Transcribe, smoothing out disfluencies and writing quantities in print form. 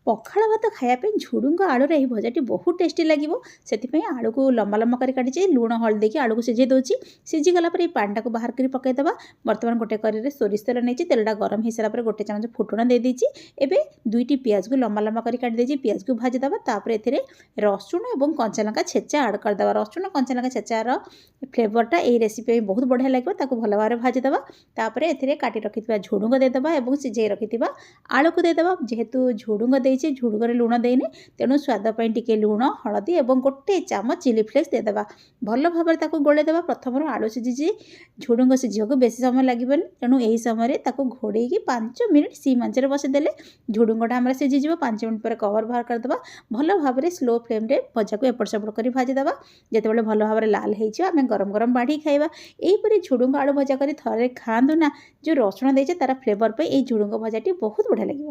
ପଖାଳ ଭାତ ଖାଇବା ପାଇଁ ଝୁଡ଼ୁଙ୍ଗ ଆଳୁର ଏହି ଭଜାଟି ବହୁତ ଟେଷ୍ଟି ଲାଗିବ। ସେଥିପାଇଁ ଆଳୁକୁ ଲମ୍ବା ଲମ୍ବା କରି କାଟିଛି, ଲୁଣ ହଳଦୀ ଦେଇକି ଆଳୁକୁ ସିଝେଇ ଦେଉଛି। ସିଝିଗଲା ପରେ ଏହି ପାଣିଟାକୁ ବାହାର କରି ପକାଇଦେବା। ବର୍ତ୍ତମାନ ଗୋଟେ କଡ଼େଇରେ ସୋରିଷ ତେଲ ନେଇଛି, ତେଲଟା ଗରମ ହୋଇସାରିଲା ପରେ ଗୋଟେ ଚାମଚ ଫୁଟଣ ଦେଇଦେଇଛି। ଏବେ ଦୁଇଟି ପିଆଜକୁ ଲମ୍ବା ଲମ୍ବା କରି କାଟିଦେଇଛି, ପିଆଜକୁ ଭାଜିଦେବା। ତାପରେ ଏଥିରେ ରସୁଣ ଏବଂ କଞ୍ଚାଲଙ୍କା ଛେଚା ଆଡ଼୍ କରିଦେବା। ରସୁଣ କଞ୍ଚାଲଙ୍କା ଛେଚାର ଫ୍ଲେଭରଟା ଏହି ରେସିପି ପାଇଁ ବହୁତ ବଢ଼ିଆ ଲାଗିବ। ତାକୁ ଭଲ ଭାବରେ ଭାଜିଦେବା। ତାପରେ ଏଥିରେ କାଟି ରଖିଥିବା ଝୁଡ଼ୁଙ୍ଗ ଦେଇଦେବା ଏବଂ ସିଝେଇ ରଖିଥିବା ଆଳୁକୁ ଦେଇଦେବା। ଯେହେତୁ ଝୁଡ଼ୁଙ୍ଗ ଦେଇଛି, ଝୁଡ଼ୁଙ୍ଗରେ ଲୁଣ ଦେଇନି, ତେଣୁ ସ୍ୱାଦ ପାଇଁ ଟିକେ ଲୁଣ ହଳଦୀ ଏବଂ ଗୋଟେ ଚାମଚ ଚିଲି ଫ୍ଲେକ୍ସ ଦେଇଦେବା। ଭଲ ଭାବରେ ତାକୁ ଗୋଳେଇଦେବା। ପ୍ରଥମରୁ ଆଳୁ ସିଝିଛି, ଝୁଡ଼ୁଙ୍ଗ ସିଝିବାକୁ ବେଶୀ ସମୟ ଲାଗିବନି, ତେଣୁ ଏହି ସମୟରେ ତାକୁ ଘୋଡ଼େଇକି 5 ମିନିଟ୍ ସିମ୍ ଆଞ୍ଚରେ ବସାଇଦେଲେ ଝୁଡ଼ୁଙ୍ଗଟା ଆମର ସିଝିଯିବ। 5 ମିନିଟ୍ ପରେ କଭର ବାହାର କରିଦେବା। ଭଲ ଭାବରେ ସ୍ଲୋ ଫ୍ଲେମ୍ରେ ଭଜାକୁ ଏପଟ ସେପଟ କରି ଭାଜିଦେବା। ଯେତେବେଳେ ଭଲ ଭାବରେ ଲାଲ ହେଇଯିବ, ଆମେ ଗରମ ଗରମ ବାଢ଼ିକି ଖାଇବା। ଏହିପରି ଝୁଡ଼ୁଙ୍ଗ ଆଳୁ ଭଜା କରି ଥରେ ଖାଆନ୍ତୁ ନା, ଯେଉଁ ରସୁଣ ଦେଇছে ତାର ଫ୍ଲେଭର ପାଇଁ ଏହି ଝୁଡ଼ୁଙ୍ଗ ଭଜାଟି ବହୁତ ବଢ଼ିଆ ଲାଗିବ।